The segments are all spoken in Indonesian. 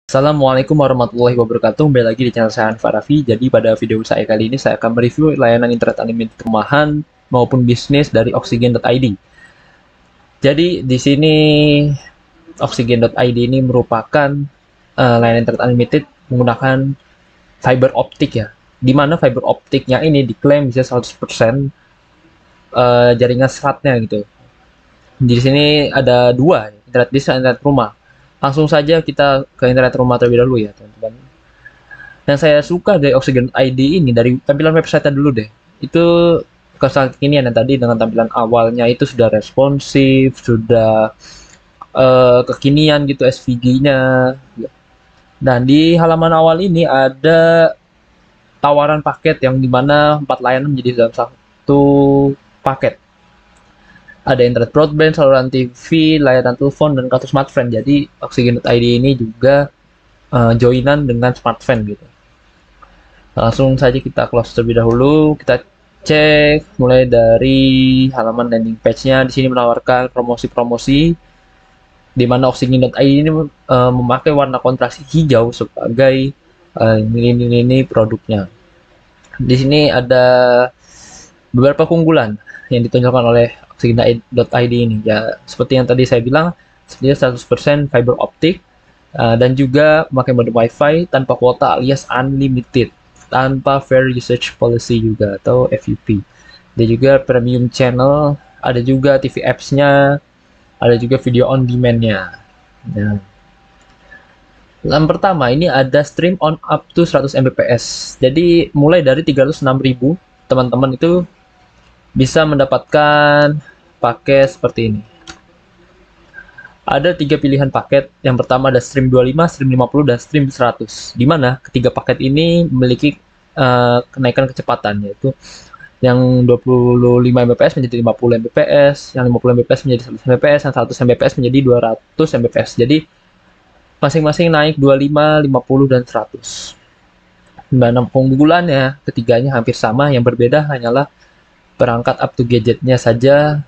Assalamualaikum warahmatullahi wabarakatuh. Kembali lagi di channel saya Hanifah Raffi. Jadi pada video saya kali ini saya akan mereview layanan internet unlimited rumahan maupun bisnis dari Oxygen.id. Jadi di sini Oxygen.id ini merupakan layanan internet unlimited menggunakan fiber optik ya. Di mana fiber optiknya ini diklaim bisa 100% jaringan seratnya gitu. Di sini ada dua, internet bisnis dan internet rumah. Langsung saja kita ke internet rumah terlebih dahulu ya, teman-teman. Yang saya suka dari Oxygen ID ini, dari tampilan website dulu deh. Itu kekinian yang tadi dengan tampilan awalnya itu sudah responsif, sudah kekinian gitu SVG-nya. Dan di halaman awal ini ada tawaran paket yang dimana 4 layanan menjadi dalam satu paket. Ada internet broadband, saluran TV, layanan telepon, dan kartu smartphone. Jadi Oxygen.id ini juga joinan dengan smartphone gitu. Langsung saja kita close terlebih dahulu. Kita cek mulai dari halaman landing page-nya. Di sini menawarkan promosi-promosi di mana Oxygen.id ini memakai warna kontras hijau sebagai ini produknya. Di sini ada beberapa keunggulan yang ditunjukkan oleh Oxygen.id ini ya, seperti yang tadi saya bilang, dia 100% fiber optik dan juga memakai mode WiFi tanpa kuota alias unlimited, tanpa fair usage policy juga atau FUP. Dia juga premium channel, ada juga TV apps-nya, ada juga video on demand-nya. Nah, yang pertama ini ada stream on up to 100 Mbps. Jadi mulai dari 306.000 teman-teman itu bisa mendapatkan paket seperti ini. Ada 3 pilihan paket. Yang pertama ada stream 25, stream 50, dan stream 100. Di mana ketiga paket ini memiliki kenaikan kecepatan, yaitu yang 25 Mbps menjadi 50 Mbps, yang 50 Mbps menjadi 100 Mbps, yang 100 Mbps menjadi 200 Mbps. Jadi masing-masing naik 25, 50, dan 100. Dan keunggulannya ketiganya hampir sama, yang berbeda hanyalah perangkat up to gadgetnya saja,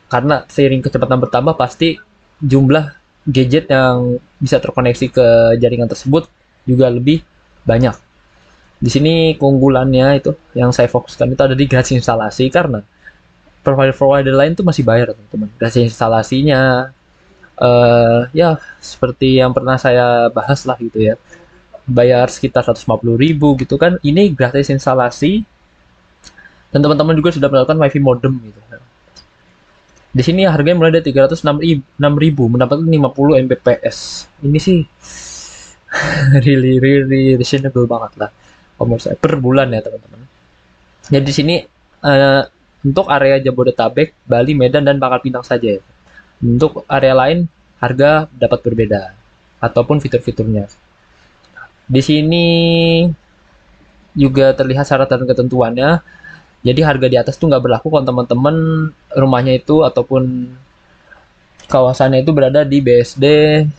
karena seiring kecepatan bertambah pasti jumlah gadget yang bisa terkoneksi ke jaringan tersebut juga lebih banyak. Di sini keunggulannya itu yang saya fokuskan itu ada di gratis instalasi, karena provider-provider lain tuh masih bayar teman-teman. Gratis instalasinya ya seperti yang pernah saya bahas lah gitu ya, bayar sekitar 150.000 gitu kan. Ini gratis instalasi dan teman-teman juga sudah melakukan wifi modem gitu. Di sini harganya mulai dari 306.000 mendapatkan 50 Mbps. Ini sih really reasonable banget lah menurut saya per bulan ya teman-teman. Jadi di sini untuk area Jabodetabek, Bali, Medan, dan Pangkal Pinang saja ya. Untuk area lain harga dapat berbeda ataupun fitur-fiturnya. Di sini juga terlihat syarat dan ketentuannya. Jadi harga di atas tuh nggak berlaku kalau teman-teman rumahnya itu ataupun kawasannya itu berada di BSD,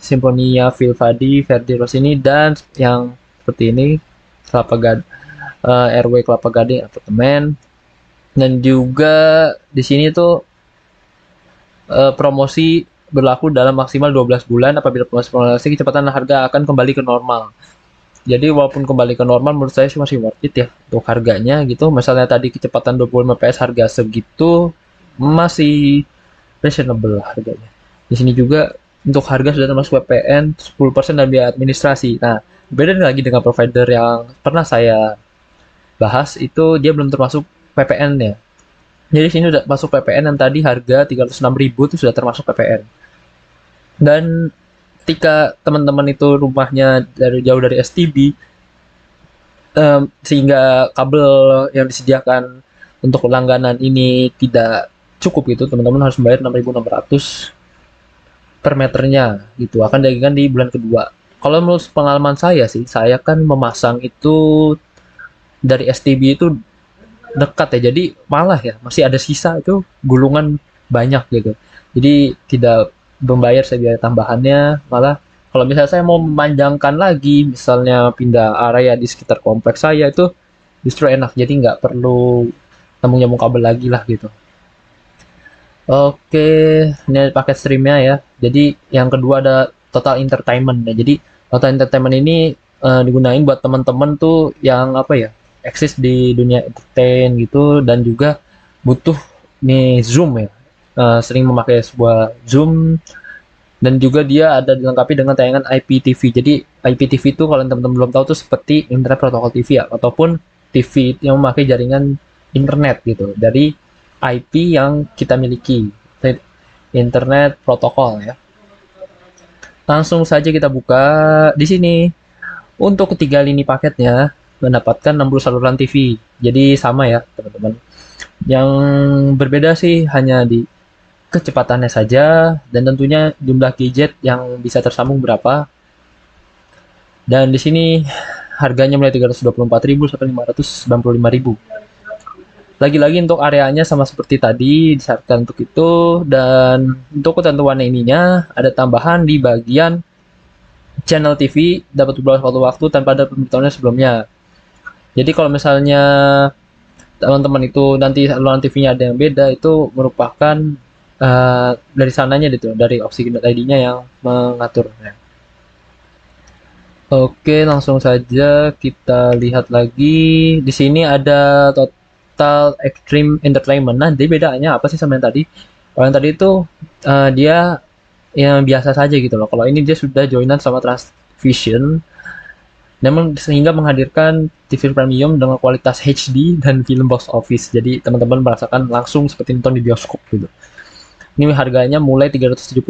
Simfonia Vilvadi, Verdi Rossini, dan yang seperti ini RW Kelapa Gading apartemen. Dan juga di sini tuh promosi berlaku dalam maksimal 12 bulan. Apabila promosi kecepatan harga akan kembali ke normal. Jadi walaupun kembali ke normal, menurut saya sih masih worth it ya untuk harganya gitu. Misalnya tadi kecepatan 25 fps harga segitu masih reasonable lah harganya. Di sini juga untuk harga sudah termasuk VPN, 10% dan biaya administrasi. Nah, beda lagi dengan provider yang pernah saya bahas, itu dia belum termasuk VPN ya. Jadi sini udah masuk VPN, yang tadi harga 306.000 itu sudah termasuk VPN. Dan ketika teman-teman itu rumahnya jauh dari STB, sehingga kabel yang disediakan untuk langganan ini tidak cukup gitu, teman-teman harus membayar 6.600 per meternya gitu, akan dibagikan di bulan kedua. Kalau menurut pengalaman saya sih, saya kan memasang itu dari STB itu dekat ya, jadi malah ya masih ada sisa itu gulungan banyak gitu, jadi tidak membayar biaya tambahannya. Malah kalau misalnya saya mau memanjangkan lagi, misalnya pindah area di sekitar kompleks saya, itu justru enak, jadi nggak perlu nyambung kabel lagi lah gitu. Oke, ini paket streamnya ya. Jadi yang kedua ada total entertainment ya. Jadi Auto entertainment ini digunain buat teman-teman tuh yang apa ya, eksis di dunia entertain gitu dan juga butuh nih Zoom ya. Sering memakai sebuah Zoom dan juga dia ada dilengkapi dengan tayangan IPTV. Jadi IPTV itu kalau teman-teman belum tahu tuh seperti internet protokol TV ya, ataupun TV yang memakai jaringan internet gitu dari IP yang kita miliki, internet protokol ya. Langsung saja kita buka di sini. Untuk ketiga lini paketnya mendapatkan 60 saluran TV. Jadi sama ya, teman-teman. Yang berbeda sih hanya di kecepatannya saja dan tentunya jumlah gadget yang bisa tersambung berapa. Dan di sini harganya mulai 324.000 sampai 595.000. Lagi-lagi untuk areanya sama seperti tadi disarankan untuk itu, dan untuk ketentuannya ininya ada tambahan di bagian channel TV dapat berubah waktu-waktu tanpa ada pemberitahuan sebelumnya. Jadi kalau misalnya teman-teman itu nanti saluran TV-nya ada yang beda, itu merupakan dari sananya gitu, dari Oxygen.id-nya yang mengaturnya. Oke, langsung saja kita lihat lagi. Di sini ada Total Extreme Entertainment. Nah, jadi bedanya apa sih sama yang tadi? Kalau yang tadi itu dia yang biasa saja gitu loh. Kalau ini dia sudah joinan sama Transvision, namun sehingga menghadirkan TV premium dengan kualitas HD dan film box office. Jadi teman-teman merasakan langsung seperti nonton di bioskop gitu. Ini harganya mulai 378.000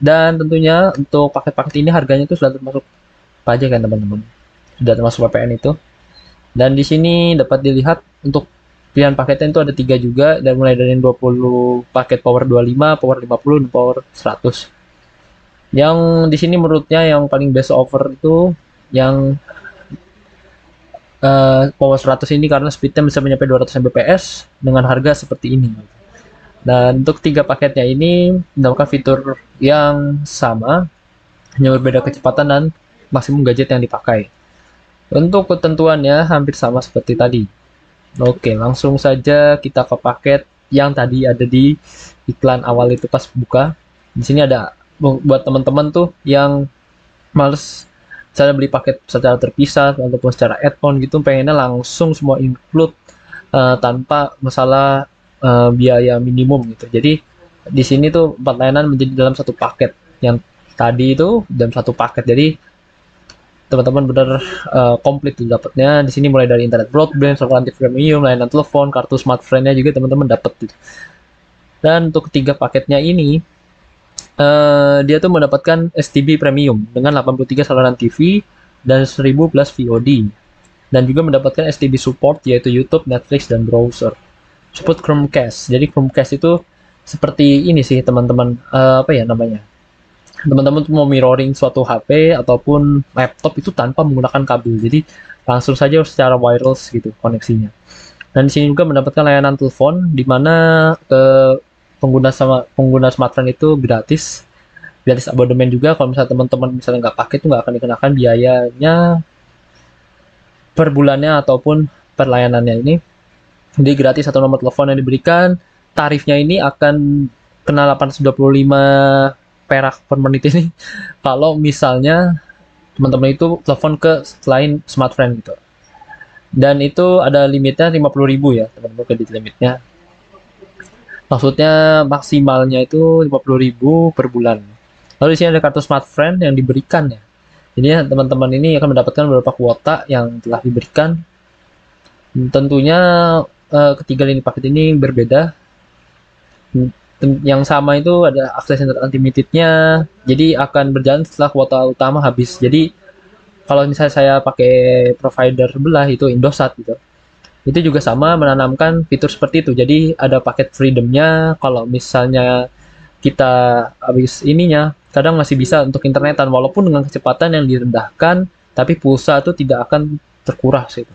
dan tentunya untuk paket-paket ini harganya itu sudah termasuk pajak kan teman-teman. Sudah termasuk PPN itu. Dan di sini dapat dilihat untuk pilihan paketnya itu ada 3 juga, dan mulai dari 20 paket power 25, power 50, dan power 100. Yang di sini menurutnya yang paling best offer itu yang power 100 ini karena speednya bisa mencapai 200 Mbps dengan harga seperti ini. Dan untuk 3 paketnya ini mendapatkan fitur yang sama, hanya berbeda kecepatan dan maksimum gadget yang dipakai. Untuk ketentuannya hampir sama seperti tadi. Oke, langsung saja kita ke paket yang tadi ada di iklan awal itu pas buka. Di sini ada buat teman-teman tuh yang males cara beli paket secara terpisah ataupun secara add-on gitu, pengennya langsung semua include tanpa masalah biaya minimum gitu. Jadi di sini tuh 4 layanan menjadi dalam satu paket. Yang tadi itu dalam satu paket. Jadi teman-teman benar komplit tuh dapatnya. Di sini mulai dari internet broadband, saluran TV premium, layanan telepon, kartu smartphone-nya juga teman-teman dapat gitu. Dan untuk ketiga paketnya ini dia tuh mendapatkan STB premium dengan 83 saluran TV dan 1000 plus VOD. Dan juga mendapatkan STB support yaitu YouTube, Netflix, dan browser. Support Chromecast. Jadi Chromecast itu seperti ini sih teman-teman, apa ya namanya? Teman-teman mau mirroring suatu HP ataupun laptop itu tanpa menggunakan kabel, jadi langsung saja secara wireless gitu koneksinya. Dan di sini juga mendapatkan layanan telepon, di mana pengguna smartphone itu gratis abodemen juga. Kalau misalnya teman-teman misalnya nggak pakai, itu nggak akan dikenakan biayanya per bulannya ataupun per layanannya ini. Jadi gratis satu nomor telepon yang diberikan. Tarifnya ini akan kena 825 perak per menit ini kalau misalnya teman-teman itu telepon ke selain smartphone gitu. Dan itu ada limitnya 50.000 ya teman-teman, kredit limitnya. Maksudnya maksimalnya itu 50.000 per bulan. Lalu di sini ada kartu smartphone yang diberikan ya. Jadi teman-teman ini akan mendapatkan beberapa kuota yang telah diberikan. Tentunya ketiga lini paket ini berbeda. Yang sama itu ada akses internet unlimitednya, jadi akan berjalan setelah kuota utama habis. Jadi kalau misalnya saya pakai provider sebelah itu Indosat gitu, itu juga sama menanamkan fitur seperti itu. Jadi ada paket freedomnya. Kalau misalnya kita habis ininya, kadang masih bisa untuk internetan walaupun dengan kecepatan yang direndahkan, tapi pulsa itu tidak akan terkuras gitu.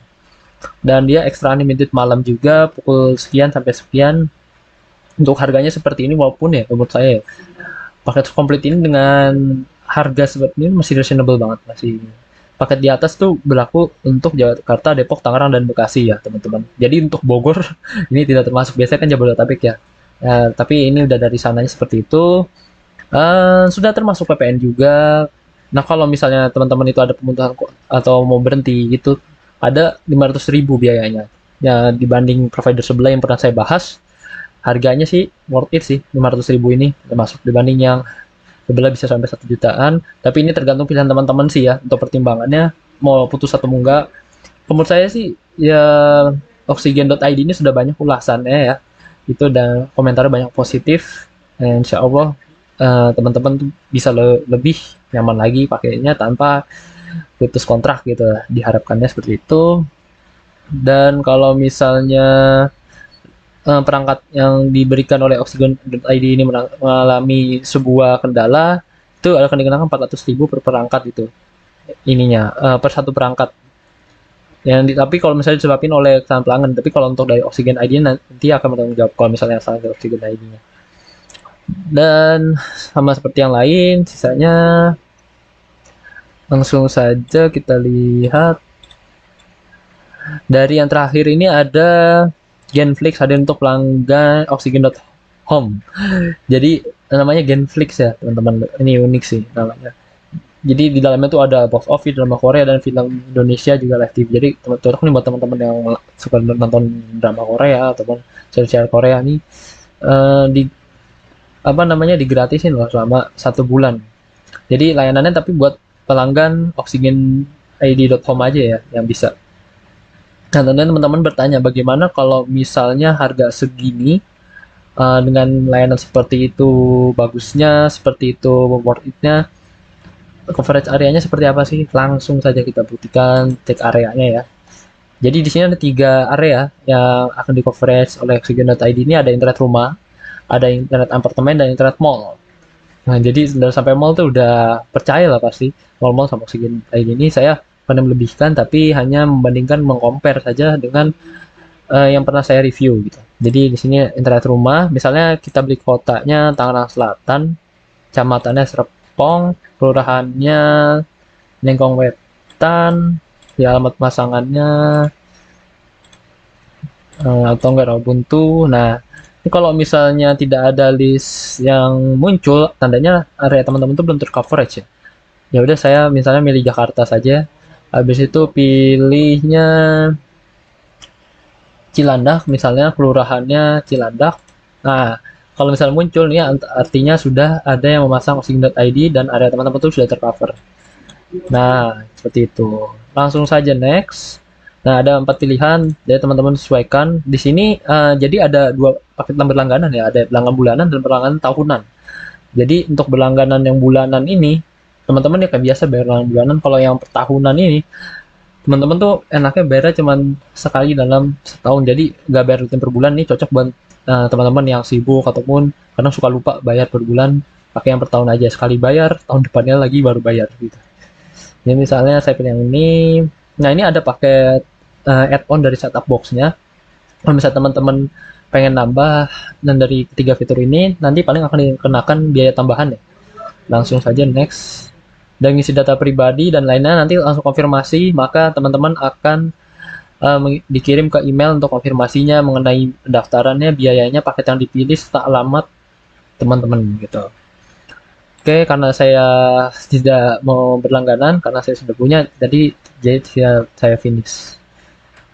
Dan dia extra unlimited malam juga, pukul sekian sampai sekian. Untuk harganya seperti ini, walaupun ya menurut saya ya, paket komplit ini dengan harga seperti ini masih reasonable banget. Masih paket di atas tuh berlaku untuk Jakarta, Depok, Tangerang, dan Bekasi ya teman-teman. Jadi untuk Bogor ini tidak termasuk, biasanya kan Jabodetabek ya. Tapi ini udah dari sananya seperti itu. Sudah termasuk PPN juga. Nah, kalau misalnya teman-teman itu ada kebutuhan atau mau berhenti gitu, ada 500.000 biayanya. Ya, dibanding provider sebelah yang pernah saya bahas, harganya sih worth it sih, 500.000 ini termasuk dibanding yang sebelah bisa sampai 1 jutaan. Tapi ini tergantung pilihan teman-teman sih ya, untuk pertimbangannya mau putus atau enggak. Menurut saya sih ya oksigen.id ini sudah banyak ulasannya ya, itu dan komentarnya banyak positif. Dan insya Allah teman-teman tuh bisa lebih nyaman lagi pakainya tanpa putus kontrak gitu, diharapkannya seperti itu. Dan kalau misalnya perangkat yang diberikan oleh Oksigen.id ini mengalami sebuah kendala, itu akan dikenakan 400.000 per perangkat itu ininya, per satu perangkat. Tapi kalau misalnya disebabkan oleh kesalahan pelanggan, tapi kalau untuk dari Oksigen ID nanti akan bertanggung jawab kalau misalnya salah dari Oksigen ID-nya. Dan sama seperti yang lain, sisanya langsung saja kita lihat. Dari yang terakhir ini ada Genflix, ada untuk pelanggan Oksigen.home. Jadi namanya Genflix ya teman-teman, ini unik sih namanya. Jadi di dalamnya tuh ada box office drama Korea dan film Indonesia juga live TV. Jadi cocok nih buat teman-teman yang suka nonton drama Korea ataupun serial Korea nih, di apa namanya digratisin loh selama 1 bulan. Jadi layanannya tapi buat pelanggan oksigenid.home aja ya yang bisa. Nah, tentunya teman-teman bertanya bagaimana kalau misalnya harga segini, dengan layanan seperti itu, bagusnya seperti itu, worth it-nya, coverage areanya seperti apa sih? Langsung saja kita buktikan cek areanya ya. Jadi di sini ada 3 area yang akan di coverage oleh Oksigen.id ini, ada internet rumah, ada internet apartemen, dan internet mall. Nah, jadi sampai mall tuh udah percaya lah pasti mall-mall sama Oksigen.id ini. Saya pernah melebihkan tapi hanya membandingkan, mengcompare saja dengan yang pernah saya review gitu. Jadi di sini internet rumah, misalnya kita beli kotanya Tangerang Selatan, kecamatannya Serpong, kelurahannya Lengkong Wetan, di alamat pemasangannya atau enggak Buntu. Nah, ini kalau misalnya tidak ada list yang muncul, tandanya area teman-teman itu belum tercoverage ya. Ya udah, saya misalnya milih Jakarta saja. Habis itu pilihnya Cilandak, misalnya kelurahannya Cilandak. Nah, kalau misalnya muncul nih artinya sudah ada yang memasang Oksigen.id dan area teman-teman itu sudah tercover. Nah, seperti itu. Langsung saja next. Nah, ada 4 pilihan, jadi teman-teman sesuaikan. Di sini jadi ada 2 paket berlangganan ya, ada berlangganan bulanan dan berlangganan tahunan. Jadi untuk berlangganan yang bulanan ini, teman-teman ya kayak biasa bayar langganan bulanan. Kalau yang per tahunan ini, teman-teman tuh enaknya bayarnya cuma sekali dalam setahun. Jadi nggak bayar rutin per bulan, nih cocok buat teman-teman yang sibuk ataupun kadang suka lupa bayar per bulan, pakai yang per tahun aja, sekali bayar, tahun depannya lagi baru bayar gitu. Jadi misalnya saya pilih yang ini. Nah, ini ada paket add-on dari setup box-nya. Kalau misalnya teman-teman pengen nambah dan dari 3 fitur ini, nanti paling akan dikenakan biaya tambahan ya. Langsung saja next. Dan ngisi data pribadi dan lainnya nanti langsung konfirmasi, maka teman-teman akan dikirim ke email untuk konfirmasinya mengenai pendaftarannya, biayanya, paket yang dipilih, serta alamat teman-teman gitu. Oke, karena saya tidak mau berlangganan, karena saya sudah punya, jadi saya finish.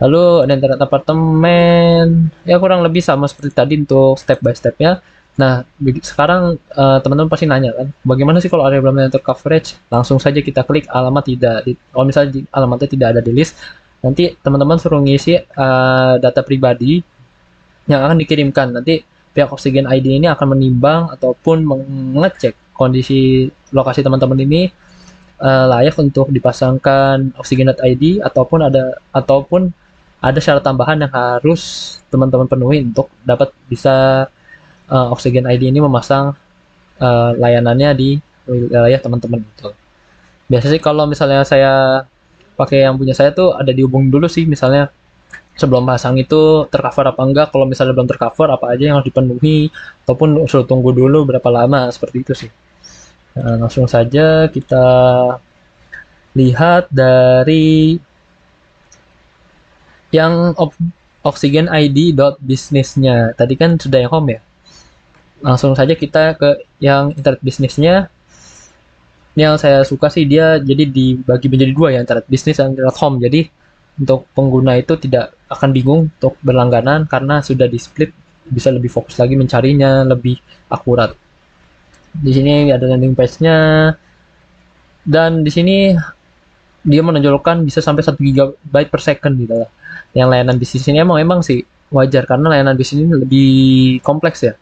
Lalu ada internet apartemen, ya kurang lebih sama seperti tadi untuk step by stepnya. Nah, sekarang teman-teman pasti nanya kan, bagaimana sih kalau area belum tercoverage? Langsung saja kita klik alamat tidak. Kalau misalnya alamatnya tidak ada di list, nanti teman-teman suruh ngisi data pribadi yang akan dikirimkan. Nanti pihak Oksigen ID ini akan menimbang ataupun mengecek kondisi lokasi teman-teman ini layak untuk dipasangkan Oksigen.id ataupun ada syarat tambahan yang harus teman-teman penuhi untuk dapat bisa Oksigen ID ini memasang layanannya di wilayah teman-teman itu. Biasanya sih kalau misalnya saya pakai yang punya saya tuh ada dihubungin dulu sih, misalnya sebelum pasang itu tercover apa enggak. Kalau misalnya belum tercover, apa aja yang harus dipenuhi, ataupun suruh tunggu dulu berapa lama, seperti itu sih. Nah, langsung saja kita lihat dari yang Oksigen ID.business-nya. Tadi kan sudah yang home ya. Langsung saja kita ke yang internet bisnisnya. Yang saya suka sih dia jadi dibagi menjadi dua ya, internet bisnis dan internet home. Jadi untuk pengguna itu tidak akan bingung untuk berlangganan karena sudah di split, bisa lebih fokus lagi mencarinya lebih akurat. Di sini ada landing page-nya, dan di sini dia menonjolkan bisa sampai 1 GB per second gitu lah. Yang layanan bisnis ini emang sih wajar karena layanan bisnis ini lebih kompleks ya.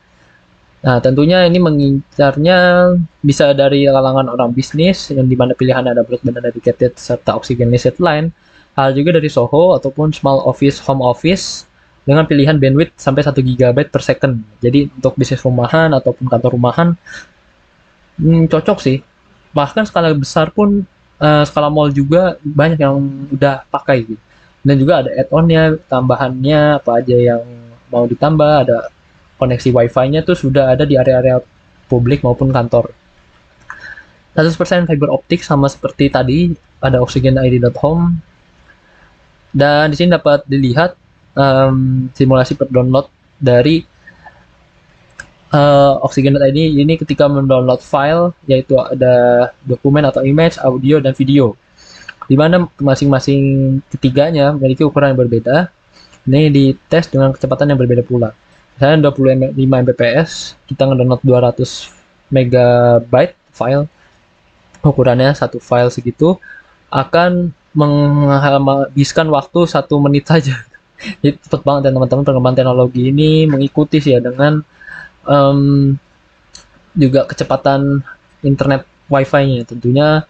Nah, tentunya ini mengincarnya bisa dari kalangan orang bisnis yang dimana pilihan ada broadband dedicated serta oxygen limited line. Hal juga dari SOHO ataupun small office, home office dengan pilihan bandwidth sampai 1 GB per second. Jadi untuk bisnis rumahan ataupun kantor rumahan cocok sih. Bahkan skala besar pun skala mall juga banyak yang udah pakai gitu. Dan juga ada add-onnya, tambahannya apa aja yang mau ditambah, ada koneksi wifi-nya tuh sudah ada di area-area publik maupun kantor. 100% fiber optik sama seperti tadi, ada oxygenid.home. Dan di sini dapat dilihat simulasi per download dari Oxygen ID ini ketika mendownload file, yaitu ada dokumen atau image, audio, dan video. Di mana masing-masing ketiganya memiliki ukuran yang berbeda. Ini dites dengan kecepatan yang berbeda pula. Misalnya 25 Mbps, kita ngedownload 200 MB file, ukurannya satu file segitu akan menghabiskan waktu 1 menit saja. Jadi cepat banget, dan teman-teman pengembangan teknologi ini mengikuti sih ya dengan juga kecepatan internet wifi-nya. Tentunya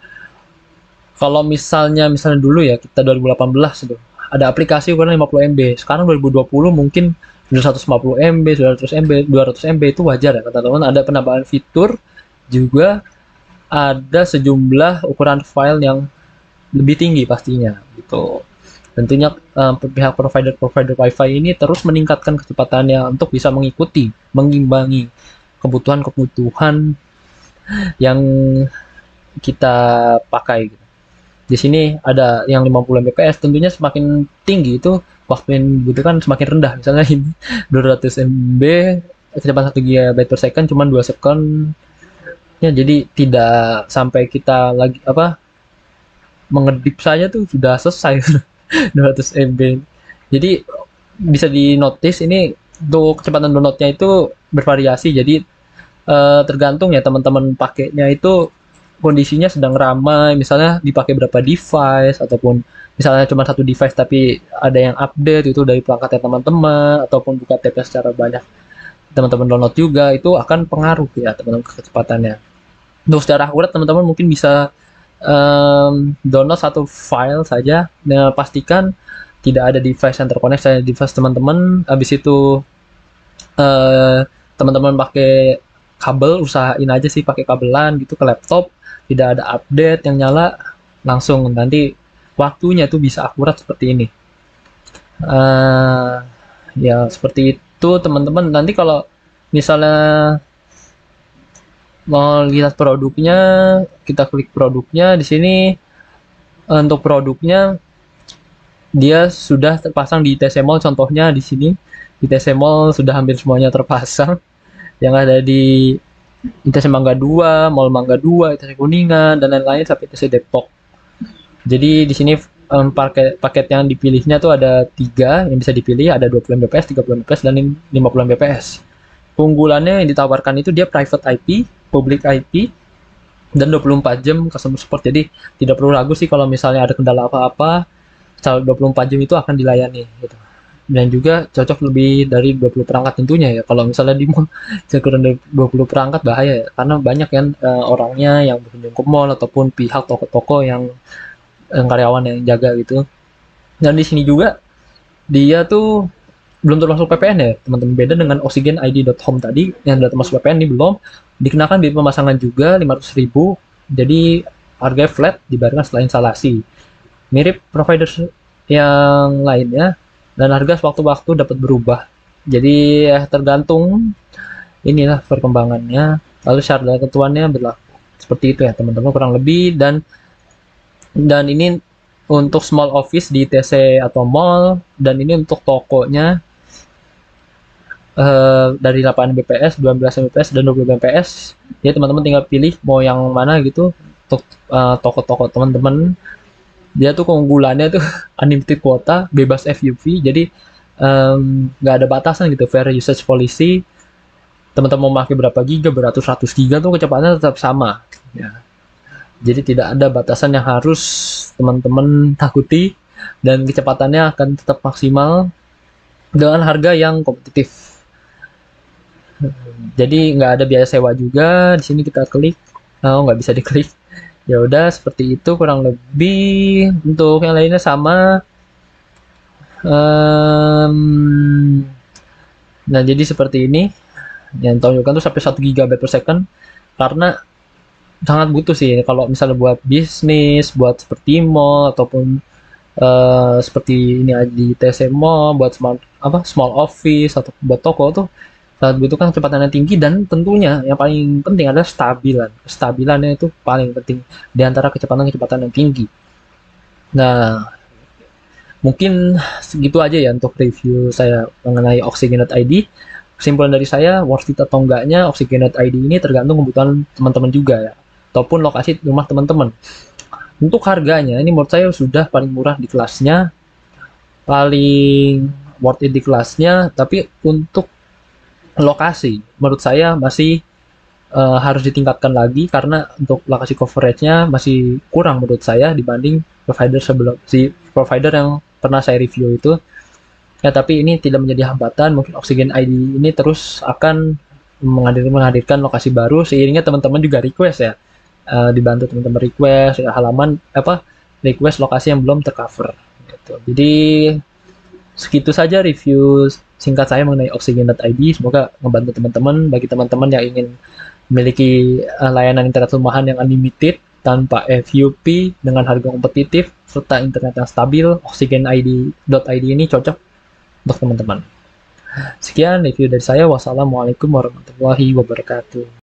kalau misalnya dulu ya, kita 2018 itu ada aplikasi ukuran 50 MB. Sekarang 2020 mungkin sudah 150 MB, 200 MB, 200 MB itu wajar ya teman-teman. Ada penambahan fitur, juga ada sejumlah ukuran file yang lebih tinggi pastinya gitu. Tentunya pihak provider wifi ini terus meningkatkan kecepatannya untuk bisa mengimbangi kebutuhan yang kita pakai gitu. Di sini ada yang 50 Mbps, tentunya semakin tinggi itu waktu yang dibutuhkan semakin rendah. Misalnya ini 200 MB, kecepatan 1 GB per second cuma 2 second. Ya, jadi tidak sampai kita lagi mengedip saja tuh sudah selesai 200 MB. Jadi bisa di notice ini untuk kecepatan downloadnya itu bervariasi. Jadi tergantung ya teman-teman pakainya itu kondisinya sedang ramai, misalnya dipakai berapa device, ataupun misalnya cuma satu device tapi ada yang update itu dari perangkatnya teman-teman, ataupun buka tab secara banyak teman-teman download juga, itu akan pengaruh ya teman-teman kecepatannya. Untuk secara akurat teman-teman mungkin bisa download satu file saja dan pastikan tidak ada device yang terkoneksi dengan device teman-teman. Habis itu teman-teman pakai kabel, usahain aja sih pakai kabelan gitu ke laptop, tidak ada update yang nyala langsung, nanti waktunya tuh bisa akurat seperti ini. Ya seperti itu teman-teman. Nanti kalau misalnya mau lihat produknya, kita klik produknya di sini. Untuk produknya dia sudah terpasang di ITC Mall, contohnya di sini ITC Mall sudah hampir semuanya terpasang yang ada di ITC Mangga 2, Mall Mangga 2, ITC Kuningan, dan lain-lain sampai ITC Depok. Jadi di sini paket yang dipilihnya tuh ada 3 yang bisa dipilih, ada 20 Mbps, 30 Mbps, dan 50 Mbps. Keunggulannya yang ditawarkan itu dia private IP, public IP, dan 24 jam customer support. Jadi tidak perlu ragu sih kalau misalnya ada kendala apa-apa, 24 jam itu akan dilayani gitu. Dan juga cocok lebih dari 20 perangkat tentunya ya. Kalau misalnya di mall kurang dari 20 perangkat bahaya ya, karena banyak kan orangnya yang berkunjung ke mall ataupun pihak toko-toko yang karyawan yang jaga gitu. Dan di sini juga dia tuh belum termasuk PPN ya teman-teman, beda dengan oxygenid.home tadi yang sudah termasuk PPN, ini belum dikenakan biaya pemasangan juga 500.000. Jadi harga flat dibayarkan setelah instalasi, mirip provider yang lainnya, dan harga sewaktu-waktu dapat berubah. Jadi tergantung inilah perkembangannya, lalu syarat dan ketentuannya berlaku seperti itu ya teman-teman kurang lebih. Dan ini untuk small office di TC atau mall, dan ini untuk tokonya dari 8 Mbps, 12 Mbps, dan 20 Mbps. Ya teman-teman tinggal pilih mau yang mana gitu. untuk toko-toko teman-teman, dia tuh keunggulannya tuh unlimited kuota, bebas FUV, jadi nggak ada batasan gitu, fair usage policy. Teman-teman mau pakai berapa giga, beratus-ratus giga tuh kecepatannya tetap sama. Ya. Jadi tidak ada batasan yang harus teman-teman takuti, dan kecepatannya akan tetap maksimal dengan harga yang kompetitif. Jadi nggak ada biaya sewa juga. Di sini kita klik, nggak bisa diklik. Ya udah seperti itu kurang lebih. Untuk yang lainnya sama. Nah jadi seperti ini. Yang tunjukkan tuh sampai 1 GB per second, karena sangat butuh sih kalau misalnya buat bisnis, buat seperti mall ataupun seperti ini di TC Mall, buat small office atau buat toko tuh sangat butuhkan kecepatan yang tinggi, dan tentunya yang paling penting adalah kestabilannya itu paling penting di antara kecepatan yang tinggi. Nah mungkin segitu aja ya untuk review saya mengenai Oxygen.id. Kesimpulan dari saya, worth it atau enggaknya Oxygen.id ini tergantung kebutuhan teman-teman juga ya, ataupun lokasi rumah teman-teman. Untuk harganya, ini menurut saya sudah paling murah di kelasnya, paling worth it di kelasnya, tapi untuk lokasi, menurut saya masih harus ditingkatkan lagi, karena untuk lokasi coverage-nya masih kurang menurut saya dibanding provider yang pernah saya review itu. Ya, tapi ini tidak menjadi hambatan. Mungkin Oxygen.id ini terus akan menghadirkan lokasi baru seiringnya teman-teman juga request ya. Dibantu teman-teman request halaman request lokasi yang belum tercover gitu. Jadi segitu saja review singkat saya mengenai Oxygen.id. Semoga membantu teman-teman. Bagi teman-teman yang ingin memiliki layanan internet rumahan yang unlimited tanpa FUP dengan harga kompetitif serta internet yang stabil, Oxygen.id ini cocok untuk teman-teman. Sekian review dari saya. Wassalamualaikum warahmatullahi wabarakatuh.